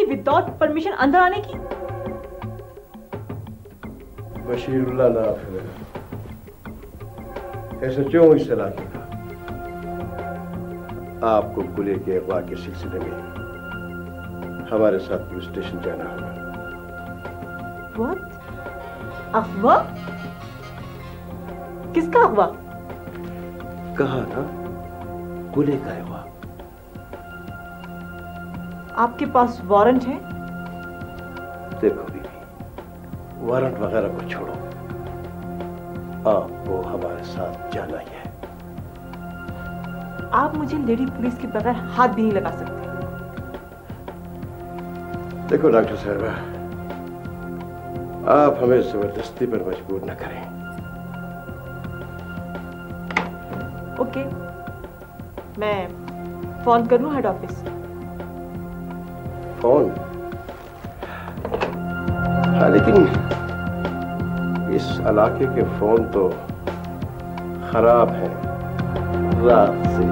Without permission अंदर आने की? बशीरुल्लाह नाफ है, ऐसा क्यों इस इलाके का? आपको गुले के अगवा के सिलसिले में हमारे साथ पुलिस स्टेशन जाना होगा। What? अफवाह? किसका अफवाह? कहा ना, गुले का अगवा। आपके पास वारंट है? देखो बीवी, वारंट वगैरह को छोड़ो, आपको हमारे साथ जाना ही है। आप मुझे लेडी पुलिस के बगैर हाथ भी नहीं लगा सकते। देखो डॉक्टर साहबा, आप हमें जबरदस्ती पर मजबूर न करें। ओके, मैं फोन करूं हेड ऑफिस? फोन? हाँ, लेकिन इस इलाके के फोन तो खराब हैं रात से।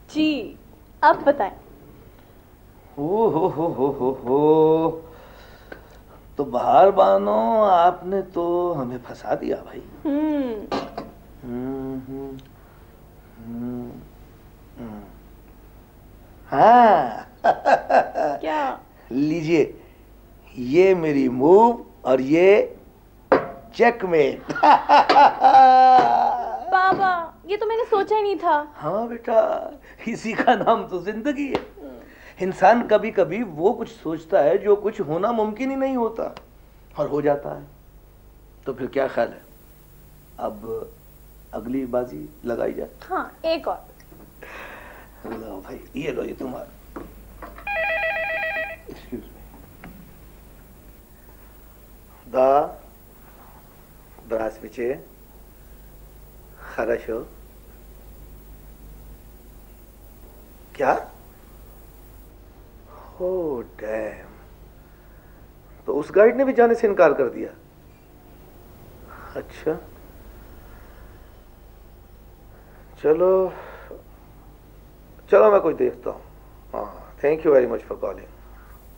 जी, अब बताएं। हो तो बाहर बानो, आपने तो हमें फंसा दिया भाई। हाँ क्या? लीजिए, ये मेरी मूव और ये चेकमेट। बाबा, ये तो मैंने सोचा ही नहीं था। हाँ बेटा, इसी का नाम तो जिंदगी है। इंसान कभी कभी वो कुछ सोचता है जो कुछ होना मुमकिन ही नहीं होता, और हो जाता है। तो फिर क्या ख्याल है, अब अगली बाजी लगाई जाए? हाँ, एक और। लो भाई, ये लो, ये तुम्हारा। Excuse me. Здравствуйте. Хорошо. क्या? ओह डैम, तो उस गाइड ने भी जाने से इनकार कर दिया। अच्छा, चलो चलो, मैं कोई देखता हूँ। हाँ, thank you very much for calling.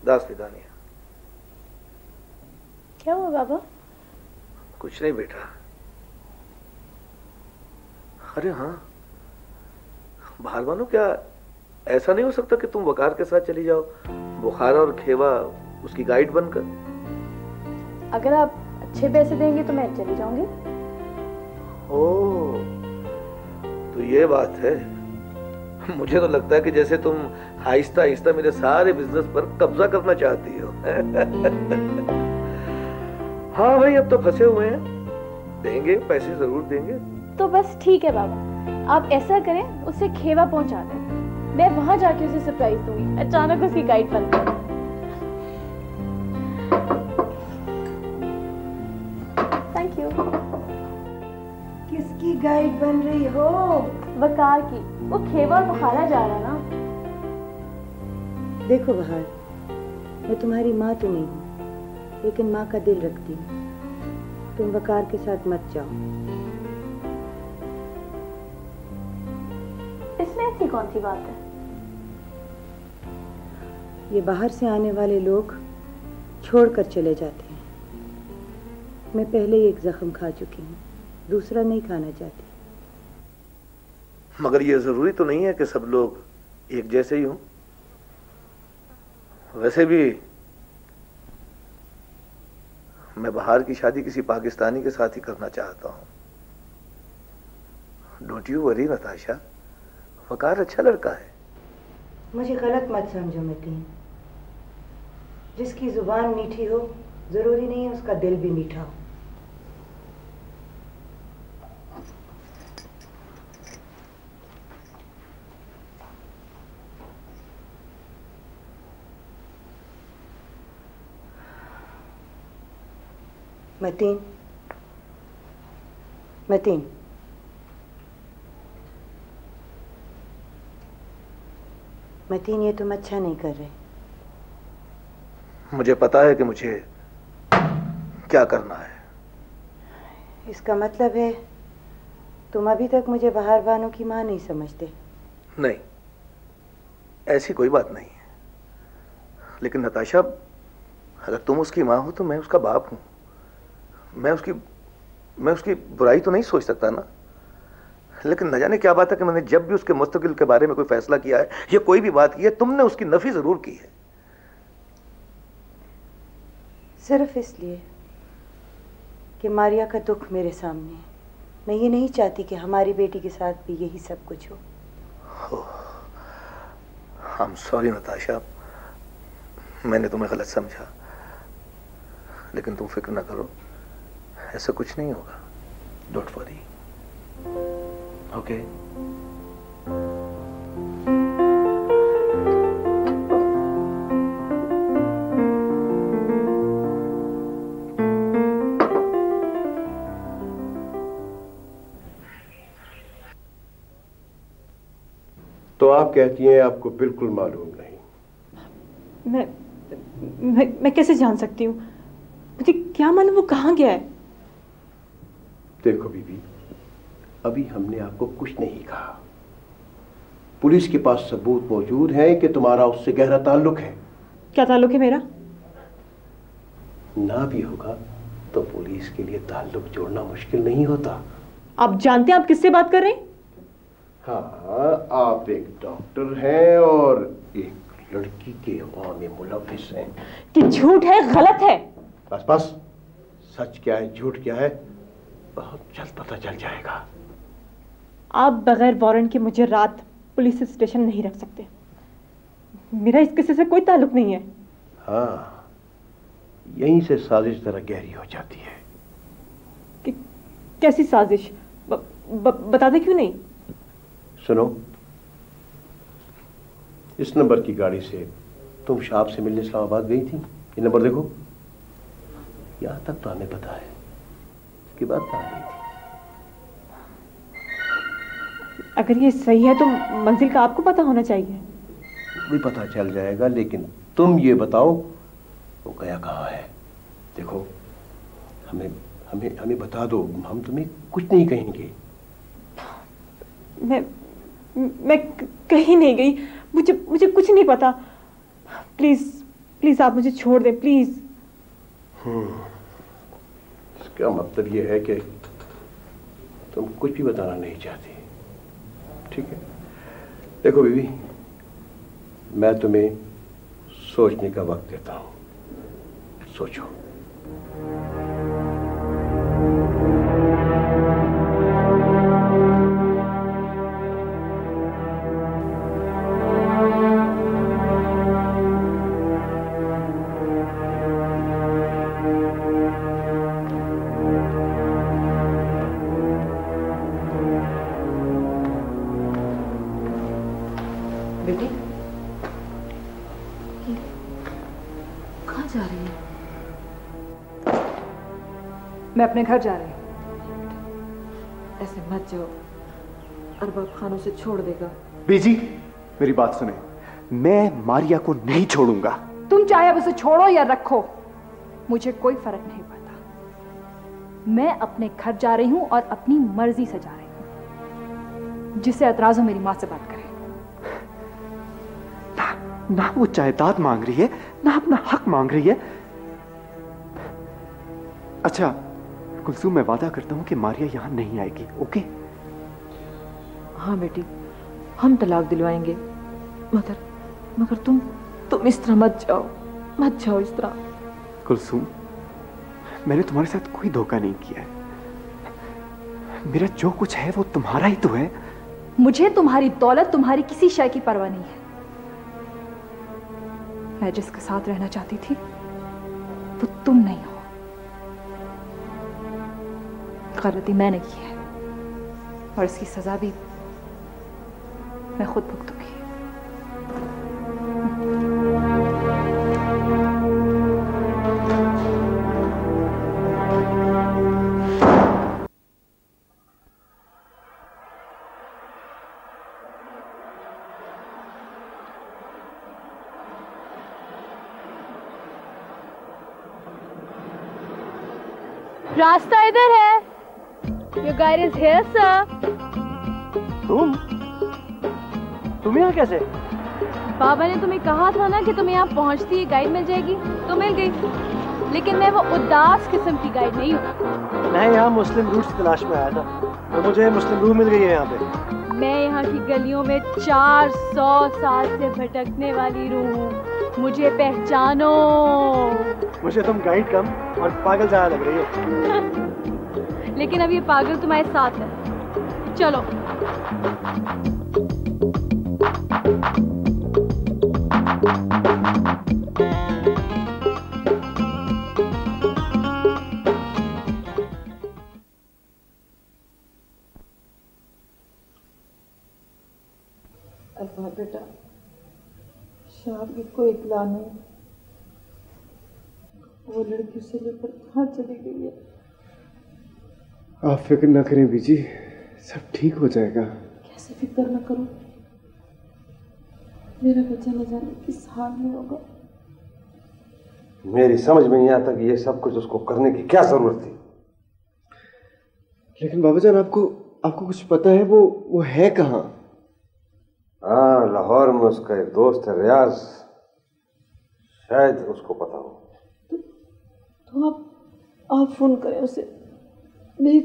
दास विदानिया। क्या हुआ बाबा? कुछ नहीं बेटा। अरे हाँ, बाहर मानो, क्या ऐसा नहीं हो सकता कि तुम वकार के साथ चली जाओ, बुखारा और खेवा उसकी गाइड बनकर? अगर आप अच्छे पैसे देंगे तो मैं चली जाऊंगी। ओह, तो ये बात है। मुझे तो लगता है कि जैसे तुम आहिस्ता आहिस्ता मेरे सारे बिजनेस पर कब्जा करना चाहती हो। हाँ भाई, अब तो फंसे हुए हैं, देंगे, पैसे जरूर देंगे। तो बस ठीक है बाबा, आप ऐसा करें, उसे खेवा पहुंचा दें। मैं वहां जाके उसे सरप्राइज दूंगी, अचानक उसकी गाइड बनकर। Thank you. किसकी गाइड बन रही हो? वकार की। वो खेवा और बुखारा जा रहा ना। देखो बहार, मैं तुम्हारी माँ तो नहीं हूँ, लेकिन माँ का दिल रखती हूँ। तुम वकार के साथ मत जाओ। इसमें ऐसी कौन सी बात है? ये बाहर से आने वाले लोग छोड़कर चले जाते हैं। मैं पहले ही एक जख्म खा चुकी हूँ, दूसरा नहीं खाना चाहती। मगर ये जरूरी तो नहीं है कि सब लोग एक जैसे ही हों। वैसे भी मैं बाहर की शादी किसी पाकिस्तानी के साथ ही करना चाहता हूँ। डोंट यू वरी नताशा, वकार अच्छा लड़का है। मुझे गलत मत समझो मतीन। जिसकी जुबान मीठी हो, जरूरी नहीं है उसका दिल भी मीठा हो। मतीन, मतीन, मतीन, ये तुम अच्छा नहीं कर रहे। मुझे पता है कि मुझे क्या करना है। इसका मतलब है तुम अभी तक मुझे बहार बानो की माँ नहीं समझते। नहीं, ऐसी कोई बात नहीं है। लेकिन नताशा, अगर तुम उसकी माँ हो तो मैं उसका बाप हूं। मैं उसकी बुराई तो नहीं सोच सकता ना। लेकिन न जाने क्या बात है कि मैंने जब भी उसके मुस्तकिल के बारे में कोई फैसला किया है या कोई भी बात की है, तुमने उसकी नफी जरूर की है। सिर्फ इसलिए कि मारिया का दुख मेरे सामने है। मैं ये नहीं चाहती कि हमारी बेटी के साथ भी यही सब कुछ हो। I'm sorry नताशा, मैंने तुम्हें गलत समझा। लेकिन तुम फिक्र ना करो, ऐसा कुछ नहीं होगा। Don't worry, okay? तो आप कहती हैं आपको बिल्कुल मालूम नहीं? मैं कैसे जान सकती हूँ? मुझे क्या मालूम वो कहाँ गया है? देखो बीबी, अभी हमने आपको कुछ नहीं कहा। पुलिस के पास सबूत मौजूद है कि तुम्हारा उससे गहरा ताल्लुक है। क्या ताल्लुक है मेरा? ना भी होगा तो पुलिस के लिए ताल्लुक जोड़ना मुश्किल नहीं होता। आप जानते हैं आप किससे बात कर रहे हैं? हाँ, आप एक डॉक्टर हैं और एक लड़की के अगवा में मुलविस हैं। कि झूठ है, गलत है। बस बस, सच क्या है झूठ क्या है बहुत जल्द पता चल जाएगा। आप बगैर वारंट के मुझे रात पुलिस स्टेशन नहीं रख सकते। मेरा इस किसी से कोई ताल्लुक नहीं है। हाँ, यहीं से साजिश जरा गहरी हो जाती है। कैसी साजिश? बता दे क्यों नहीं? सुनो, इस नंबर की गाड़ी से तुम शाब से मिलने इस्लामाबाद गई थी। ये नंबर देखो, यहां तक तो हमें पता है, इसके बाद कहाँ गई थी? अगर ये सही है तो मंजिल का आपको पता होना चाहिए। भी पता चल जाएगा, लेकिन तुम ये बताओ वो गया कहाँ है। देखो, हमें हमें हमें बता दो, हम तुम्हें कुछ नहीं कहेंगे। मैं कहीं नहीं गई। मुझे कुछ नहीं पता। प्लीज प्लीज आप मुझे छोड़ दें, प्लीज। इसका मतलब ये है कि तुम कुछ भी बताना नहीं चाहती। ठीक है, देखो बीबी, मैं तुम्हें सोचने का वक्त देता हूं। सोचो। बेटी, कहाँ जा रही है? मैं अपने घर जा रही हूँ। ऐसे मत जाओ, अरबाब खानों से छोड़ देगा। बीजी, मेरी बात सुने, मैं मारिया को नहीं छोड़ूंगा। तुम चाहे अब उसे छोड़ो या रखो, मुझे कोई फर्क नहीं पड़ता। मैं अपने घर जा रही हूं और अपनी मर्जी से जा रही हूं। जिससे एतराज हो मेरी मां से बात करे। ना वो जायदाद मांग रही है, ना अपना हक मांग रही है। अच्छा कुलसूम, मैं वादा करता हूं कि मारिया यहां नहीं आएगी, ओके? हाँ बेटी, हम तलाक दिलवाएंगे, मगर तुम इस तरह मत जाओ इस तरह। कुलसूम, मैंने तुम्हारे साथ कोई धोखा नहीं किया है। मेरा जो कुछ है वो तुम्हारा ही तो है। मुझे तुम्हारी दौलत, तुम्हारी किसी शय की परवाह नहीं है। मैं जिसके साथ रहना चाहती थी वो तुम नहीं हो। गलती मैंने की है और इसकी सजा भी मैं खुद भुगतूंगी। रास्ता इधर है। Your guide is here, sir. तुम यहाँ कैसे? बाबा ने तुम्हें कहा था ना कि तुम्हें यहाँ पहुँचती ही गाइड मिल जाएगी, तो मिल गई। लेकिन मैं वो उदास किस्म की गाइड नहीं हूँ। मैं यहाँ मुस्लिम रूट्स की तलाश में आया था, तो मुझे मुस्लिम रूह मिल गई है यहाँ पे। मैं यहाँ की गलियों में 400 साल से भटकने वाली रूह हूँ, मुझे पहचानो। मुझे तुम गाइड कम और पागल ज्यादा लग रही हो। लेकिन अब ये पागल तुम्हारे साथ है, चलो। अल्फा बेटा, शाम को इतला नहीं, वो लड़की से लेकर कहाँ चली गई है? आप फिक्र न करें बीजी, सब ठीक हो जाएगा। कैसे फिक्र न करूं? मेरा बच्चा न जाने किस हाल में होगा। मेरी समझ में नहीं आता कि ये सब कुछ उसको करने की क्या जरूरत थी। लेकिन बाबा जान, आपको कुछ पता है वो है कहाँ? हाँ, लाहौर में उसका एक दोस्त है रियाज, शायद उसको पता हो। तो आप फोन करें उसे। मेरी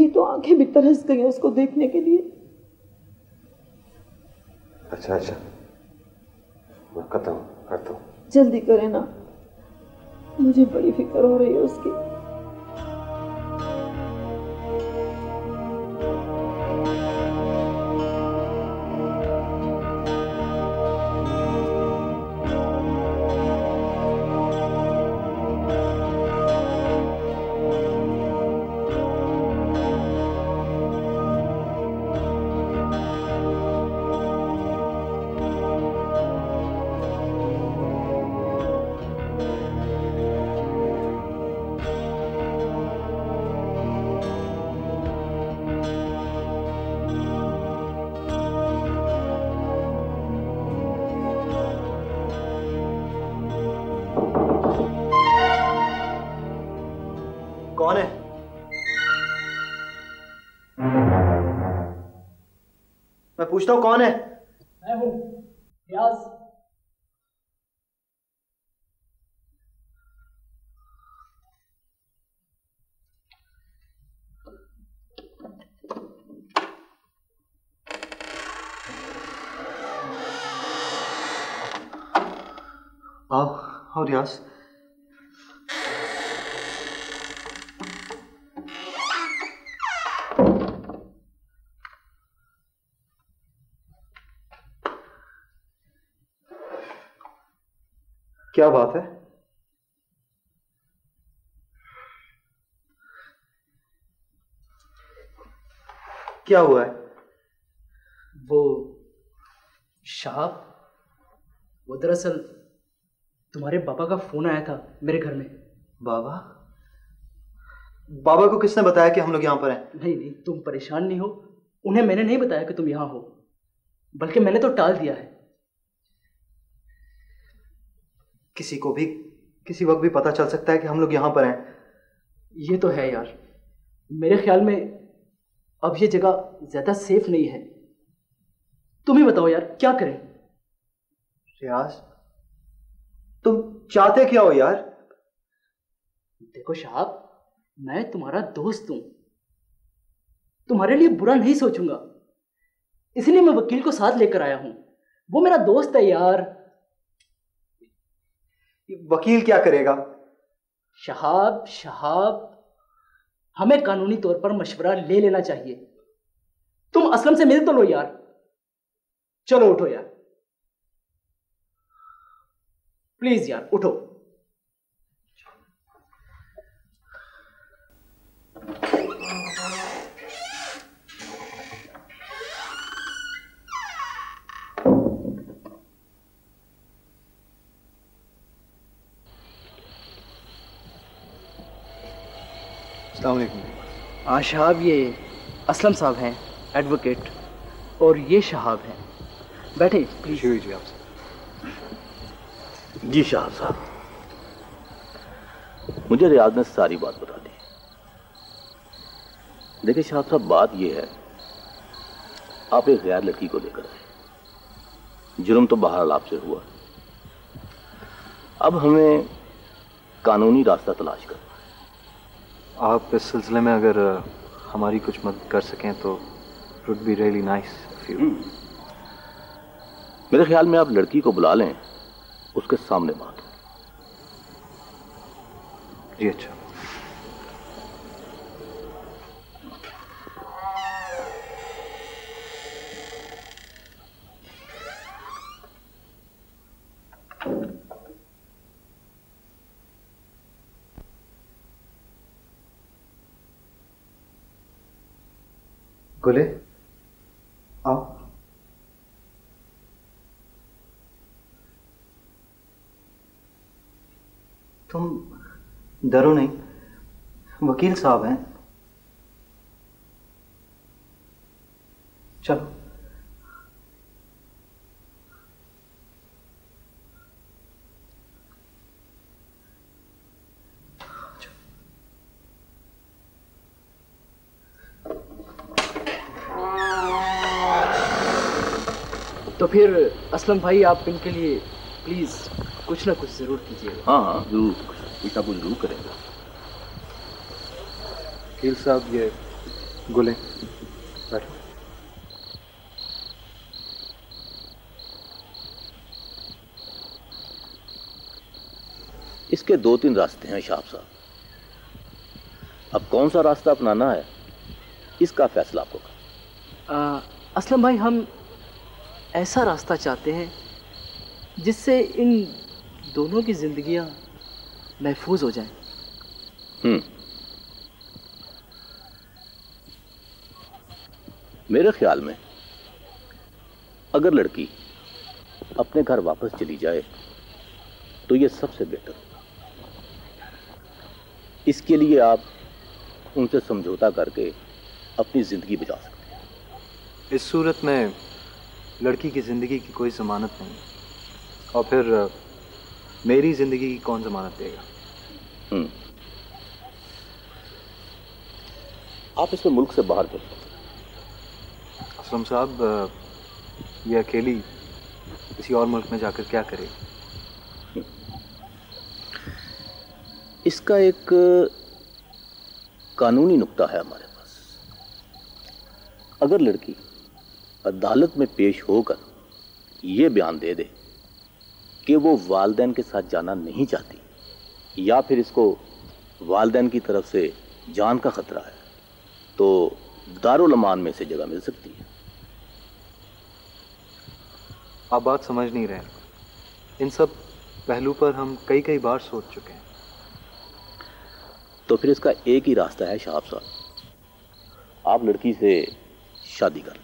तो आंखें भी तरस गई हैं उसको देखने के लिए। अच्छा, मैं करता हूँ। जल्दी करें ना, मुझे बड़ी फिक्र हो रही है उसकी। कौन है? मैं पूछता हूँ कौन है? मैं हूँ रियाज। आओ रियाज। क्या बात है? क्या हुआ है? वो शहाब, वो दरअसल तुम्हारे पापा का फोन आया था मेरे घर में। बाबा को किसने बताया कि हम लोग यहाँ पर हैं? नहीं, तुम परेशान नहीं हो। उन्हें मैंने नहीं बताया कि तुम यहाँ हो, बल्कि मैंने तो टाल दिया है। किसी को भी किसी वक्त भी पता चल सकता है कि हम लोग यहाँ पर हैं। ये तो है यार, मेरे ख्याल में अब ये जगह ज्यादा सेफ नहीं है। तुम ही बताओ यार, क्या करें? रियाज, तुम चाहते क्या हो यार? देखो शहाब, मैं तुम्हारा दोस्त हूं, तुम्हारे लिए बुरा नहीं सोचूंगा, इसलिए मैं वकील को साथ लेकर आया हूं। वो मेरा दोस्त है यार। वकील क्या करेगा? शहाब, हमें कानूनी तौर पर मशवरा ले लेना चाहिए। तुम असलम से मिल तो लो यार। चलो उठो यार, प्लीज यार उठो। हाँ शहाब, ये असलम साहब हैं, एडवोकेट, और ये शहाब हैं। बैठे प्लीज। जी आपसे। जी शहाब साहब, मुझे रियाज ने सारी बात बता दी। देखिए शाह साहब, बात यह है, आप एक गैर लड़की को लेकर आए। जुर्म तो बहरहाल आपसे हुआ, अब हमें कानूनी रास्ता तलाश करना है। आप इस सिलसिले में अगर हमारी कुछ मदद कर सकें तो it would be really nice of you. मेरे ख्याल में आप लड़की को बुला लें, उसके सामने बात हो। जी अच्छा। गुले, आओ। तुम डरो नहीं, वकील साहब हैं। चलो। तो फिर असलम भाई, आप इनके लिए प्लीज कुछ ना कुछ जरूर कीजिएगा। हाँ हाँ जरूर, कुछ ना कुछ जरूर करेंगे। वकील साहब, ये गुले, बैठो। इसके 2-3 रास्ते हैं शाह साहब, अब कौन सा रास्ता अपनाना है इसका फैसला आपको करना। असलम भाई, हम ऐसा रास्ता चाहते हैं जिससे इन दोनों की जिंदगियां महफूज हो जाएं। मेरे ख्याल में अगर लड़की अपने घर वापस चली जाए तो यह सबसे बेहतर होगा। इसके लिए आप उनसे समझौता करके अपनी जिंदगी बचा सकते हैं। इस सूरत में लड़की की जिंदगी की कोई जमानत नहीं, और फिर मेरी जिंदगी की कौन जमानत देगा? आप इसमें मुल्क से बाहर चल सकते। असलम साहब, ये अकेली किसी और मुल्क में जाकर क्या करेगी? इसका एक कानूनी नुक्ता है हमारे पास। अगर लड़की अदालत में पेश होकर यह बयान दे दे कि वो वालिदैन के साथ जाना नहीं चाहती, या फिर इसको वालिदैन की तरफ से जान का खतरा है, तो दारुल अमान में से जगह मिल सकती है। आप बात समझ नहीं रहे। इन सब पहलू पर हम कई बार सोच चुके हैं। तो फिर इसका एक ही रास्ता है शाह साहब, आप लड़की से शादी कर लें।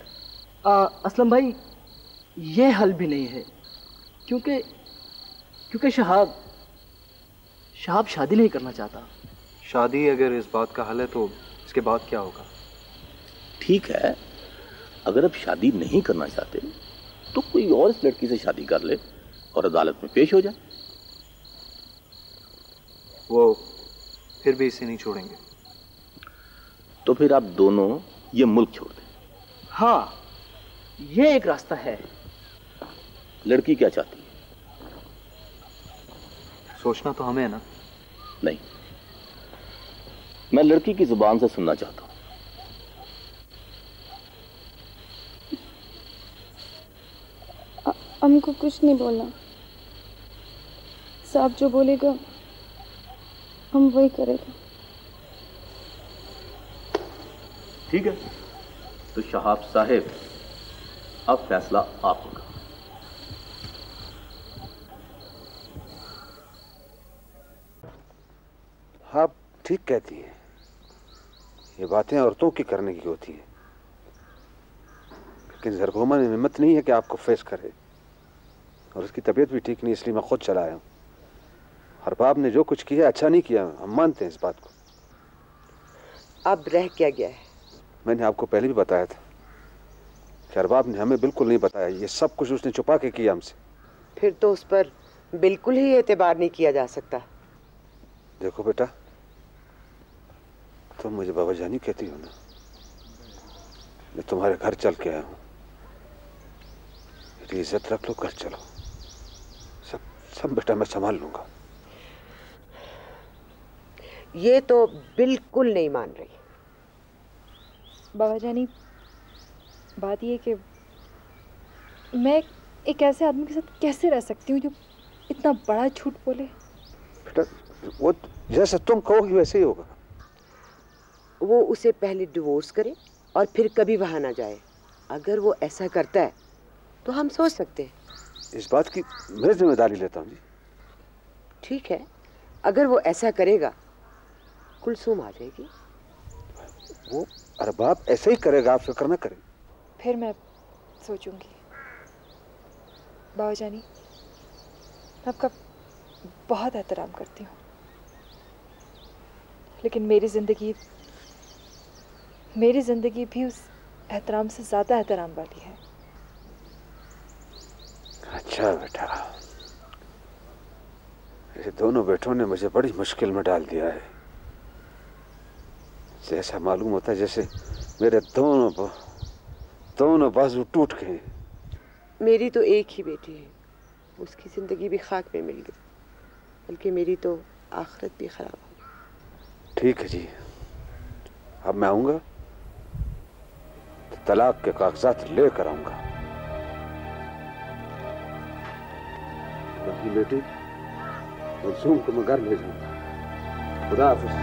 असलम भाई, ये हल भी नहीं है, क्योंकि शहाब शादी नहीं करना चाहता। शादी अगर इस बात का हल है तो इसके बाद क्या होगा? ठीक है, अगर अब शादी नहीं करना चाहते तो कोई और इस लड़की से शादी कर ले और अदालत में पेश हो जाए। वो फिर भी इसे नहीं छोड़ेंगे। तो फिर आप दोनों ये मुल्क छोड़ दें। हाँ, ये एक रास्ता है। लड़की क्या चाहती है? सोचना तो हमें है ना। नहीं, मैं लड़की की जुबान से सुनना चाहता हूं। हमको कुछ नहीं बोलना, साहब जो बोलेगा हम वही करेंगे। ठीक है, तो शहाब साहेब, अब फैसला आप होगा। आप ठीक कहती हैं, ये बातें औरतों की करने की होती हैं, लेकिन जरगोमा में हिम्मत नहीं है कि आपको फेस करे, और उसकी तबीयत भी ठीक नहीं, इसलिए मैं खुद चला आया हूँ। हरबाब ने जो कुछ किया अच्छा नहीं किया, हम मानते हैं इस बात को। अब रह क्या गया है? मैंने आपको पहले भी बताया था कि हरबाब ने हमें बिल्कुल नहीं बताया, ये सब कुछ उसने छुपा के किया हमसे। फिर तो उस पर बिल्कुल ही एतबार नहीं किया जा सकता। देखो बेटा, तुम मुझे बाबा जानी कहती हो ना, मैं तुम्हारे घर चल के आया हूं। मेरी इज्जत रख लो, घर चलो। सब बेटा मैं संभाल लूंगा। ये तो बिल्कुल नहीं मान रही। बाबा जानी, बात ये कि मैं एक ऐसे आदमी के साथ कैसे रह सकती हूँ जो इतना बड़ा झूठ बोले। बेटा वो जैसे तुम कहोगी वैसे ही होगा। वो उसे पहले डिवोर्स करे और फिर कभी वहां ना जाए। अगर वो ऐसा करता है तो हम सोच सकते हैं। इस बात की मैं जिम्मेदारी लेता हूँ जी। ठीक है, अगर वो ऐसा करेगा कुलसुम आ जाएगी। वो अरबाब ऐसे ही करेगा, आप फिक्र ना करें। फिर मैं सोचूंगी। बाबा जानी, मैं आपका बहुत एहतराम करती हूँ, लेकिन मेरी जिंदगी भी उस एहतराम से ज्यादा एहतराम वाली है। अच्छा बेटा, ये दोनों बेटों ने मुझे बड़ी मुश्किल में डाल दिया है। जैसा मालूम होता है जैसे मेरे दोनों बाजू टूट गए। मेरी तो एक ही बेटी है, उसकी जिंदगी भी खाक में मिल गई, बल्कि मेरी तो आखिरत भी खराब हो गई। ठीक है जी, अब मैं आऊंगा तो तलाक के कागजात लेकर आऊंगा। अपनी बेटी कुलसुम को मैं घर भेजूंगा। खुदा हाफिज।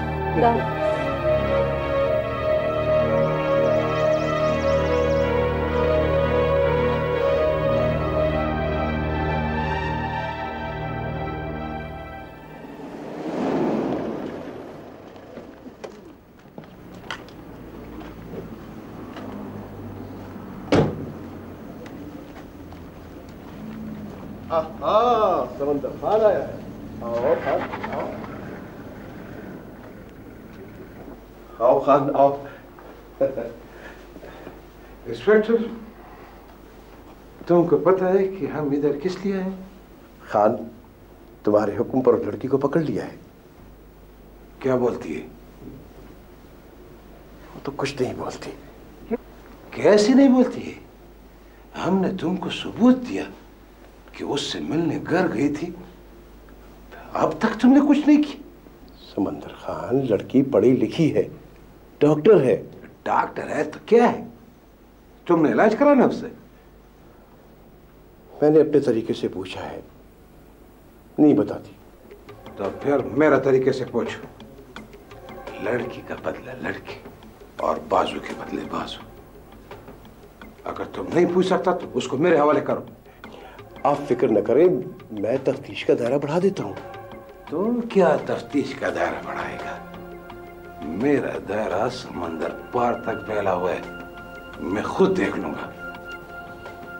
समंदर खान आया है। आओ खान, आओ खान, आओ। इंस्पेक्टर, तुमको पता है कि हम इधर किस लिए आए? खान, तुम्हारे हुक्म पर लड़की को पकड़ लिया है। क्या बोलती है? वो तो कुछ नहीं बोलती। कैसे नहीं बोलती है? हमने तुमको सबूत दिया कि उससे मिलने घर गई थी, अब तक तुमने कुछ नहीं किया। समंदर खान, लड़की पढ़ी लिखी है, डॉक्टर है। डॉक्टर है तो क्या है? तुमने इलाज कराना उससे? मैंने अपने तरीके से पूछा है, नहीं बताती। तो फिर मेरा तरीके से पूछो। लड़की का बदला लड़की और बाजू के बदले बाजू। अगर तुम नहीं पूछ सकता तो उसको मेरे हवाले करो। आप फिक्र न करें, मैं तफ्तीश का दायरा बढ़ा देता हूं। तुम क्या तफ्तीश का दायरा बढ़ाएगा? मेरा दायरा समंदर पार तक फैला हुआ है, मैं खुद देख लूंगा।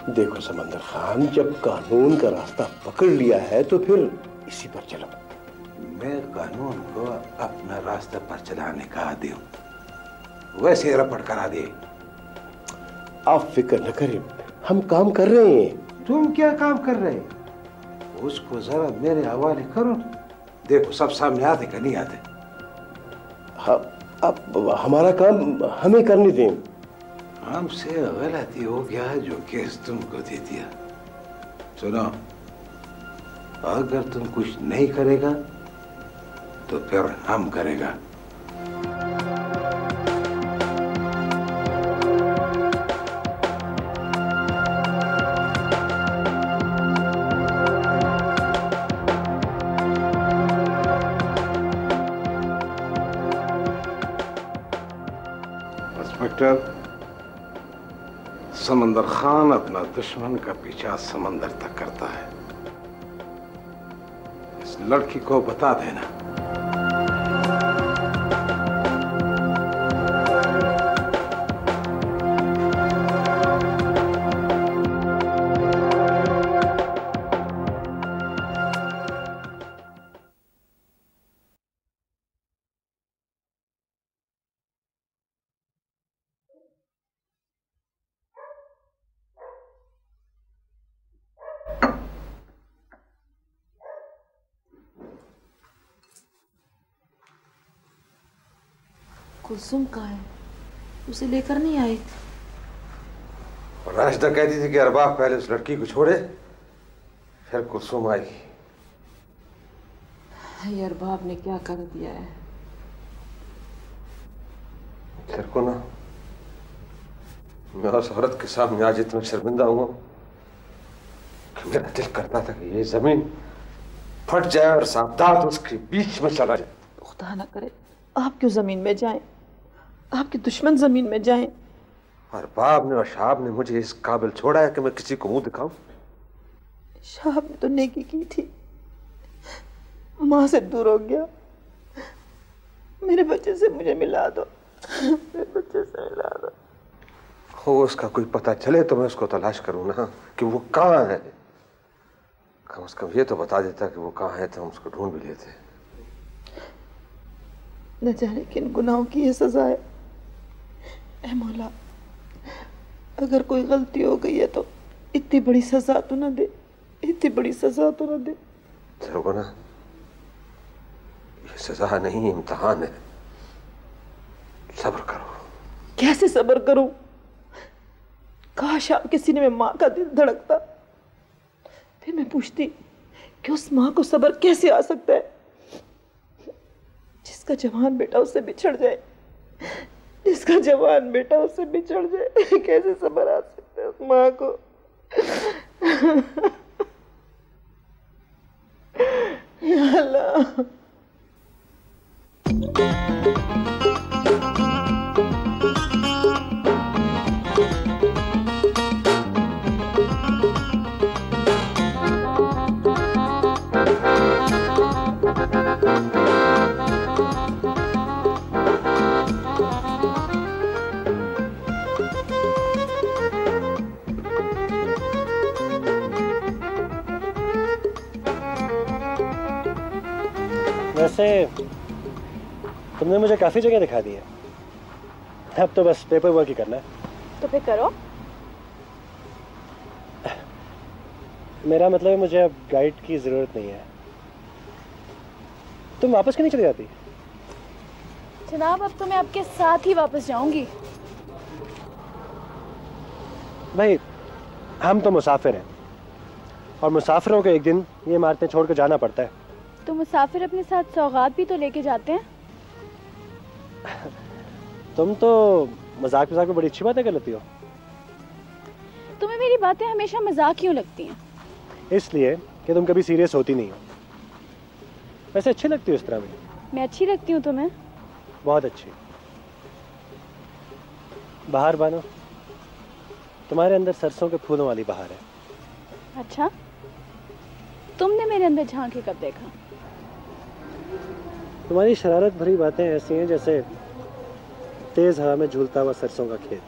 देखो समंदर खान, जब कानून का रास्ता पकड़ लिया है तो फिर इसी पर चलो। मैं कानून को अपना रास्ता पर चलाने का आदी हूं, वैसे रपट करा दे। आप फिक्र न करें, हम काम कर रहे हैं। तुम क्या काम कर रहे हैं? उसको जरा मेरे हवाले करो, देखो सब सामने आते कि नहीं आते। हाँ, अब हमारा काम हमें करने दें। हमसे गलती हो गया जो केस तुमको दे दिया। सुनो, अगर तुम कुछ नहीं करेगा तो फिर हम करेगा। इंस्पेक्टर, समंदर खान अपना दुश्मन का पीछा समंदर तक करता है। इस लड़की को बता देना। कुलसुम कहाँ है? उसे लेकर नहीं आए? राशिदा कहती थी कि अरबाब पहले उस लड़की को छोड़े फिर कुलसुम आएगी। ये अरबाब ने क्या कर दिया है? तेरे को ना, मैं उस औरत के सामने आज इतना शर्मिंदा हुआ कि मेरा दिल करता था कि ये जमीन फट जाए और साबदात उसके बीच में चला जाए। खुदा ना करे आप क्यों जमीन में जाएं, आपके दुश्मन जमीन में जाएं। अरबाब ने और शहाब ने मुझे इस काबिल छोड़ा है कि मैं किसी को मुंह दिखाऊं। शहाब ने तो नेकी की थी, माँ से दूर हो गया। मेरे बच्चे से मुझे मिला दो, मेरे बच्चे से मिला दो। हो उसका कोई पता चले तो मैं उसको तलाश करूं ना कि वो कहाँ है। कम से कम ये तो बता देता कि वो कहाँ है तो हम उसको ढूंढ भी लेते। न जाने किन गुनाहों की ये सजा है। ऐ मौला, अगर कोई गलती हो गई है तो इतनी बड़ी सजा तो ना दे, इतनी बड़ी सजा तो ना दे। चलो ना, ये सजा नहीं इम्तिहान है, सब्र करो। कैसे सब्र करूं? काश आपके सीने में माँ का दिल धड़कता, फिर मैं पूछती कि उस माँ को सब्र कैसे आ सकता है जिसका जवान बेटा उससे बिछड़ जाए, जिसका जवान बेटा उससे बिछड़ जाए। कैसे सब्र आ सकता है उस माँ को? या अल्लाह। वैसे तुमने मुझे काफी जगह दिखा दी है, अब तो बस पेपर वर्क ही करना है। तो फिर करो। मेरा मतलब है मुझे अब गाइड की जरूरत नहीं है। तुम वापस क्यों नहीं चली जाती? जनाब अब तो मैं आपके साथ ही वापस जाऊंगी। भाई हम तो मुसाफिर हैं और मुसाफिरों को एक दिन ये इमारतें छोड़कर जाना पड़ता है। तो मुसाफिर अपने साथ सौगात भी तो लेके जाते हैं। तुम तो मजाक में बड़ी अच्छी बातें कर लेती हो। तुम्हें मेरी बातें हमेशा मजाक क्यों लगती हैं? इसलिए कि तुम कभी सीरियस होती नहीं हो। वैसे अच्छी लगती हो इस तरह में। मैं अच्छी लगती हूँ तुम्हें? बहुत अच्छी। बहार बानो, तुम्हारे अंदर सरसों के फूलों वाली बहार है। अच्छा, तुमने मेरे अंदर झांक के कब देखा? तुम्हारी शरारत भरी बातें ऐसी हैं जैसे तेज हवा में झूलता हुआ सरसों का खेत।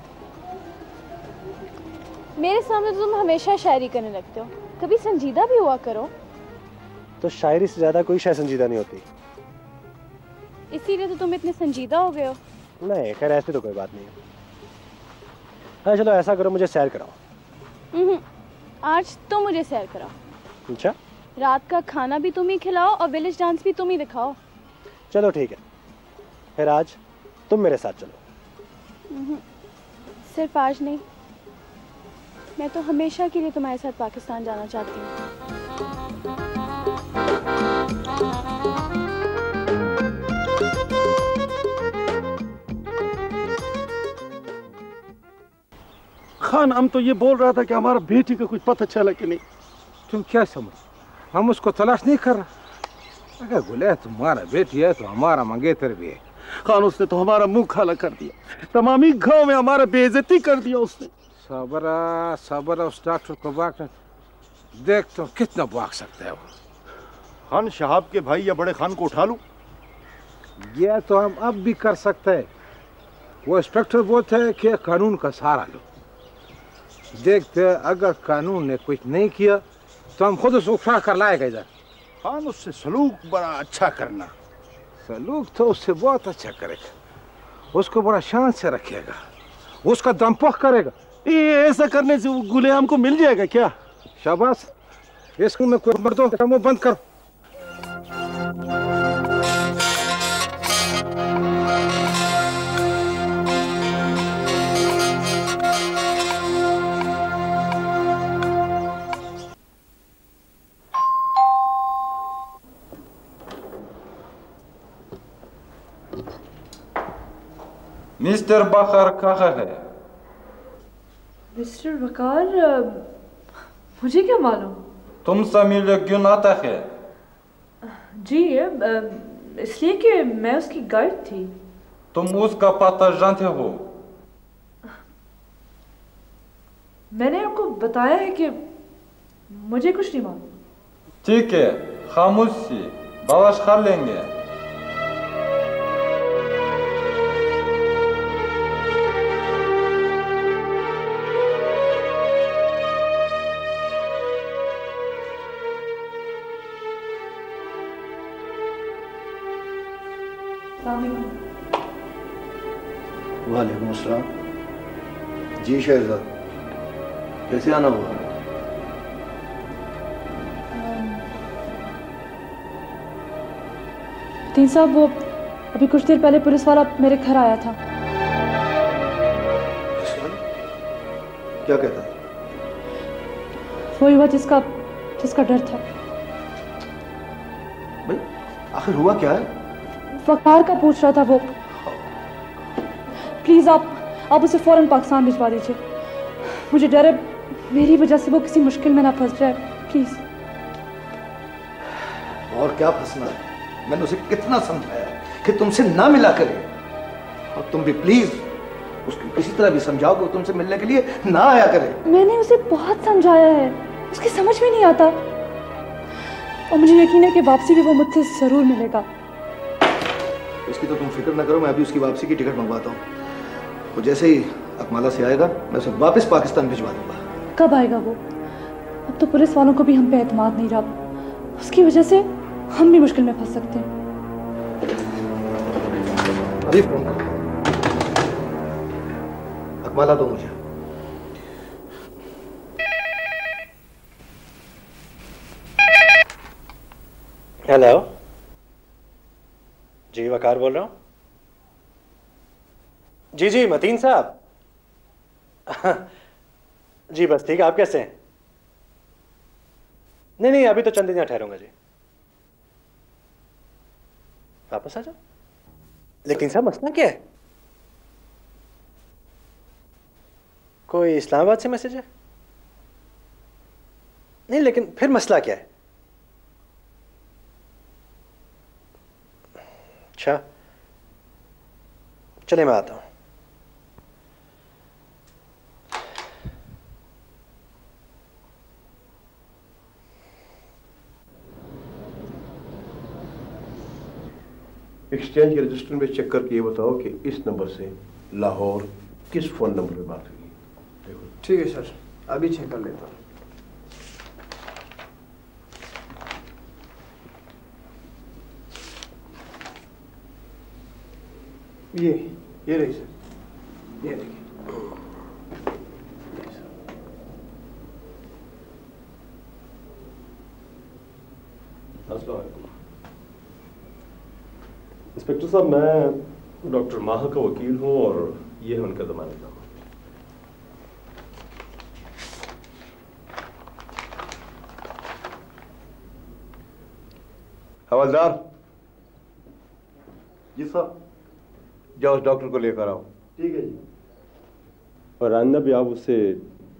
मेरे सामने तो तुम हमेशा शायरी करने लगते हो, कभी संजीदा भी हुआ करो। तो शायरी से ज्यादा कोई शायद संजीदा नहीं होती। इसीलिए तो तुम इतने संजीदा हो गए हो। नहीं खैर ऐसी तो कोई बात नहीं है। हाँ चलो ऐसा करो, मुझे सैर कराओ। आज तो मुझे सैर कराओ। अच्छा, रात का खाना भी तुम ही खिलाओ और विलेज डांस भी तुम ही दिखाओ। चलो ठीक है, फिर आज तुम मेरे साथ चलो। सिर्फ आज नहीं, मैं तो हमेशा के लिए तुम्हारे साथ पाकिस्तान जाना चाहती हूँ। खान हम तो ये बोल रहा था कि हमारा बेटी का कुछ पता चला कि नहीं। तुम क्या समझ, हम उसको तलाश नहीं कर रहे। अगर बोले तुम्हारा बेटी है तो हमारा मंगेतर भी है। खान उसने तो हमारा मुंह खाला कर दिया, तमामी गांव में हमारा बेइज्जती कर दिया उसने। सबरा सबरा उस डॉक्टर को बाक देख तो कितना भाग सकता है वो। खान शहाब के भाई या बड़े खान को उठा लूं? ये तो हम अब भी कर सकते हैं। वो इंस्पेक्टर बोलते हैं कि कानून का सहारा लो। देखते अगर कानून ने कुछ नहीं किया तो हम खुद उसको उठा कर लाएगा इधर। खान उससे सलूक बड़ा अच्छा करना। सलूक तो उससे बहुत अच्छा करेगा, उसको बड़ा शान से रखेगा, उसका दम पोख करेगा। ये ऐसा करने से वो गुलेआम को मिल जाएगा क्या? शाबाश, इसको मैं कोई मर्दों का मुंह बंद करो। मिस्टर बकर कहाँ है? मिस्टर बकार, मुझे क्या मालूम? तुमसे मिले क्यों आता है? जी इसलिए कि मैं उसकी गाइड थी। तुम उसका पता जानते हो? मैंने आपको बताया है कि मुझे कुछ नहीं मालूम। ठीक है, खामोशी, बर्दाश्त कर लेंगे। वालेकुम अस्सलाम। जी शहजाद, कैसे आना हुआ? तीन साहब, वो अभी कुछ देर पहले पुलिस वाला मेरे घर आया था। क्या कहता? वही हुआ जिसका डर था। भाई आखिर हुआ क्या है? वकार का पूछ रहा था वो। प्लीज आप उसे फौरन पाकिस्तान भिजवा दीजिए। मुझे डर है मेरी वजह से वो किसी मुश्किल में ना फंस जाए। प्लीज। और क्या फंसना है? मैंने उसे कितना समझाया कि तुमसे ना मिला करे, और तुम भी प्लीज उसको किसी तरह भी समझाओ कि वो तुमसे मिलने के लिए ना आया करे। मैंने उसे बहुत समझाया है, उसकी समझ में नहीं आता, और मुझे यकीन है कि वापसी भी वो मुझसे जरूर मिलेगा। इसकी तो तुम फिक्र ना करो, मैं अभी उसकी वापसी की टिकट मंगवाता हूँ। वो जैसे ही अकमाला से आएगा मैं उसे वापस पाकिस्तान भिजवा दूंगा। कब आएगा वो? अब तो पुलिस वालों को भी हम पे एतमाद नहीं रहा, उसकी वजह से हम भी मुश्किल में फंस सकते हैं। अभी फोन करो। अकमाला दो मुझे। हेलो जी, वकार बोल रहा हूँ। जी मतीन साहब। जी बस ठीक है, आप कैसे हैं? नहीं अभी तो चंद दिन यहाँ ठहरूंगा जी। वापस आ जाओ। लेकिन साहब मसला क्या है? कोई इस्लामाबाद से मैसेज है? नहीं लेकिन फिर मसला क्या है? अच्छा चलिए मैं आता हूं। एक्सचेंज के रजिस्टर में चेक करके ये बताओ कि इस नंबर से लाहौर किस फोन नंबर पे बात हुई। देखो। ठीक है सर, अभी चेक कर लेता हूँ। ये रही सर, ये देखिए। इंस्पेक्टर साहब, मैं डॉक्टर माहा का वकील हूँ और ये है उनका जमानतनामा। हवलदार। जी साहब। जाओ उस डॉक्टर को लेकर आओ। ठीक है जी। और आइंदा भी आप उसे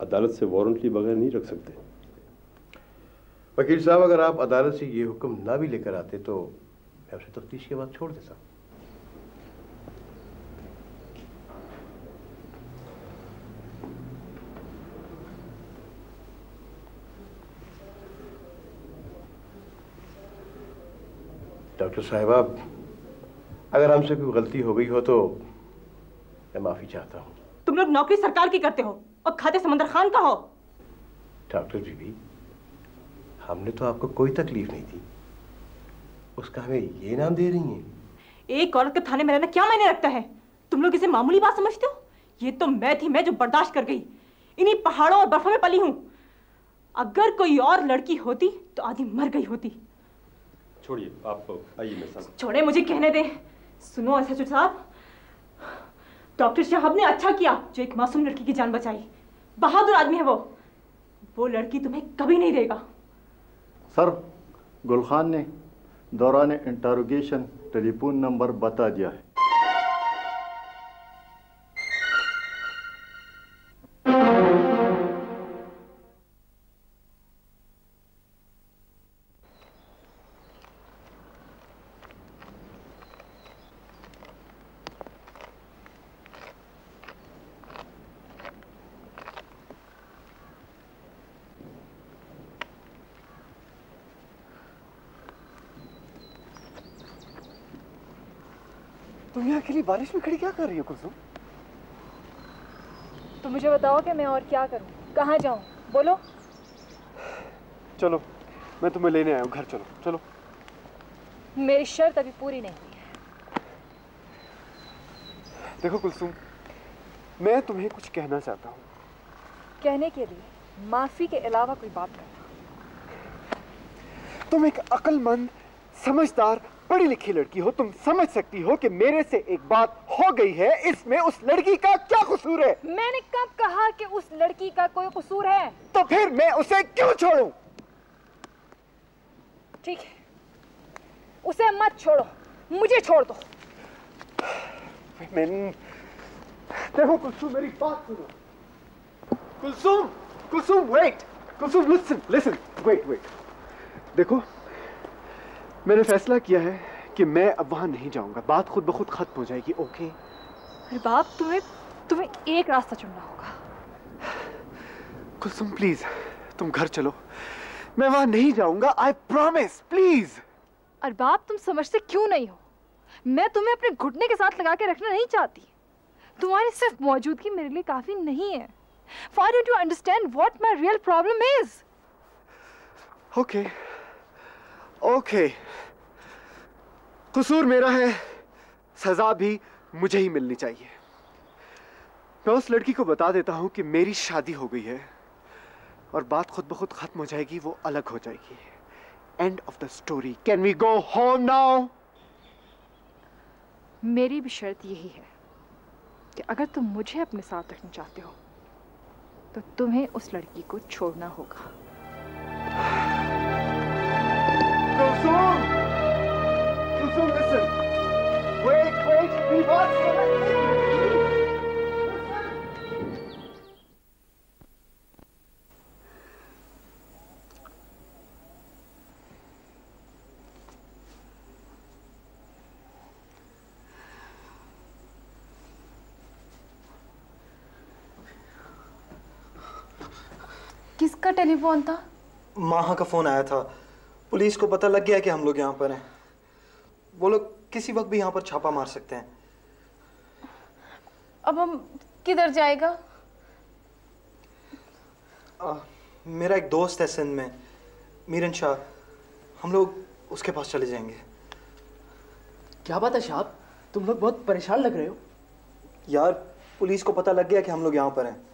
अदालत से वारंट लिए बगैर नहीं रख सकते। वकील साहब, अगर आप अदालत से ये हुक्म ना भी लेकर आते तो मैं उसे तफ्तीश के बाद छोड़ देता। डॉक्टर साहिबा, अगर हमसे कोई गलती हो गई हो तो मैं माफी चाहता हूँ। तुम लोग नौकरी सरकार की करते हो और खाते समंदर खान का हो। डॉक्टर बीबी, हमने तो आपको कोई तकलीफ नहीं दी, उसका हमें ये नाम दे रही हैं। एक औरत के थाने में रहना क्या मायने रखता है? तुम लोग इसे मामूली बात समझते हो? ये तो मैं थी, मैं जो बर्दाश्त कर गई। इन्हीं पहाड़ों और बर्फों में पली हूं। अगर कोई और लड़की होती तो आधी मर गई होती। छोड़िए, आप आइए मेरे साथ। छोड़े, मुझे कहने दें। सुनो एसएचओ साहब, डॉक्टर साहब ने अच्छा किया जो एक मासूम लड़की की जान बचाई। बहादुर आदमी है वो लड़की तुम्हें कभी नहीं देगा। सर, गुलखान ने दौरान इंटरोगेशन टेलीफोन नंबर बता दिया है। तुम यहाँ अकेली बारिश में खड़ी क्या कर रही हो कुलसुम? तो मुझे बताओ कि मैं और क्या करूं, कहाँ जाऊं, बोलो। चलो मैं तुम्हें लेने आया हूँ, घर चलो। चलो। मेरी शर्त अभी पूरी नहीं हुई है। देखो कुलसुम, मैं तुम्हें कुछ कहना चाहता हूँ। कहने के लिए माफी के अलावा कोई बात करना। तुम एक अक्लमंद, समझदार, पढ़ी लिखी लड़की हो। तुम समझ सकती हो कि मेरे से एक बात हो गई है, इसमें उस लड़की का क्या कसूर है? मैंने कब कहा कि उस लड़की का कोई कसूर है? तो फिर मैं उसे क्यों छोड़ूं? ठीक है, उसे मत छोड़ो, मुझे छोड़ दो। देखो कुलसुम, मेरी बात सुनो। Kulsum wait. Kulsum listen wait. देखो, मैंने फैसला किया है कि मैं अब वहां नहीं जाऊंगा। बात खुद ब खुद खत्म हो जाएगी। ओके? अरे बाप, तुम्हें एक रास्ता चुनना होगा। कुलसुम प्लीज, तुम घर चलो। मैं वहां नहीं जाऊंगा, आई प्रॉमिस, प्लीज। अरे बाप, तुम समझते क्यों नहीं हो? मैं तुम्हें अपने घुटने के साथ लगा के रखना नहीं चाहती। तुम्हारी सिर्फ मौजूदगी मेरे लिए काफी नहीं है। Why don't you understand what my real problem is? Okay. कसूर मेरा है, सजा भी मुझे ही मिलनी चाहिए। मैं उस लड़की को बता देता हूं कि मेरी शादी हो गई है और बात खुद ब खुद खत्म हो जाएगी, वो अलग हो जाएगी। End of the story. Can we go home now? मेरी भी शर्त यही है कि अगर तुम मुझे अपने साथ रखना चाहते हो तो तुम्हें उस लड़की को छोड़ना होगा। कुलसुम, listen. Wait, मेरी बात सुनो। किसका टेलीफोन था? माहा का फोन आया था। पुलिस को पता लग गया कि हम लोग यहाँ पर हैं। वो लोग किसी वक्त भी यहाँ पर छापा मार सकते हैं। अब हम किधर जाएगा? मेरा एक दोस्त है सिंध में, मीरन शाह। हम लोग उसके पास चले जाएंगे। क्या बात है शाह, तुम लोग बहुत परेशान लग रहे हो। यार, पुलिस को पता लग गया कि हम लोग यहाँ पर हैं।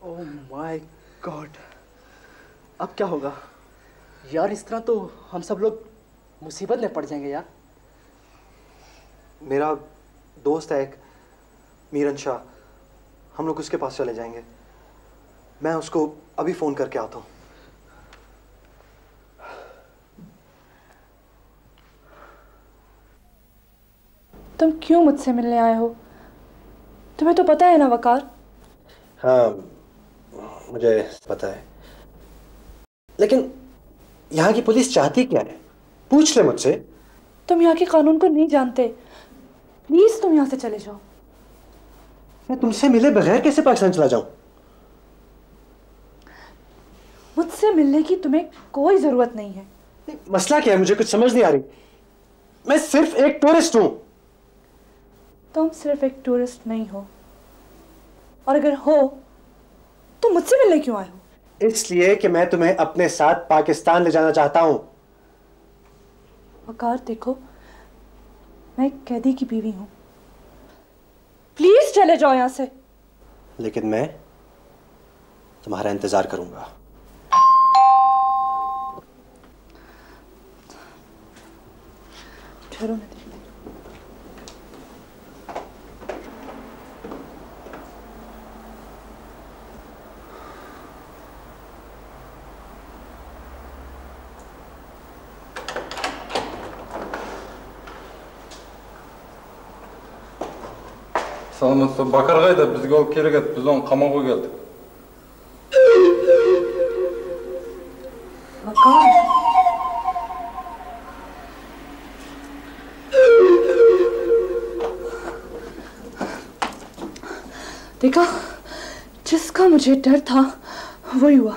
ओह माय गॉड, अब क्या होगा यार? इस तरह तो हम सब लोग मुसीबत में पड़ जाएंगे यार। मेरा दोस्त है एक, मीरन शाह। हम लोग उसके पास चले जाएंगे। मैं उसको अभी फोन करके आता हूँ। तुम क्यों मुझसे मिलने आए हो? तुम्हें तो पता है ना वकार। हाँ, मुझे पता है, लेकिन यहाँ की पुलिस चाहती क्या है? पूछ ले मुझसे। तुम यहाँ के कानून को नहीं जानते। प्लीज तुम यहाँ से चले जाओ। मैं तुमसे मिले बगैर कैसे पाकिस्तान चला जाऊं? मुझसे मिलने की तुम्हें कोई जरूरत नहीं है। मसला क्या है? मुझे कुछ समझ नहीं आ रही। मैं सिर्फ एक टूरिस्ट हूं। तुम सिर्फ एक टूरिस्ट नहीं हो, और अगर हो तो मुझसे मिलने क्यों आए हो? इसलिए कि मैं तुम्हें अपने साथ पाकिस्तान ले जाना चाहता हूं। वकार, देखो, मैं एक कैदी की बीवी हूं। प्लीज चले जाओ यहां से। लेकिन मैं तुम्हारा इंतजार करूंगा। ठहरो, मैं देखती हूं। Саламатсыз, Бакар қайда? Бізге алып керек еді, біз оны қамауға келдік. Бакар? देखा, जिसका मुझे डर था वही हुआ।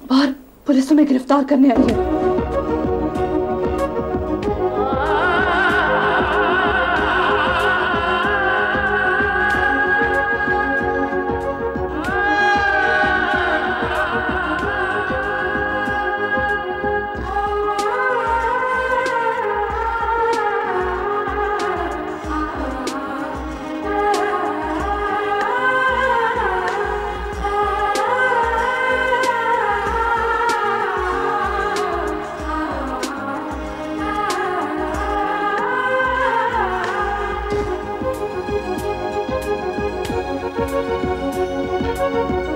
बाहर पुलिस तुम्हें गिरफ्तार करने आई है। है।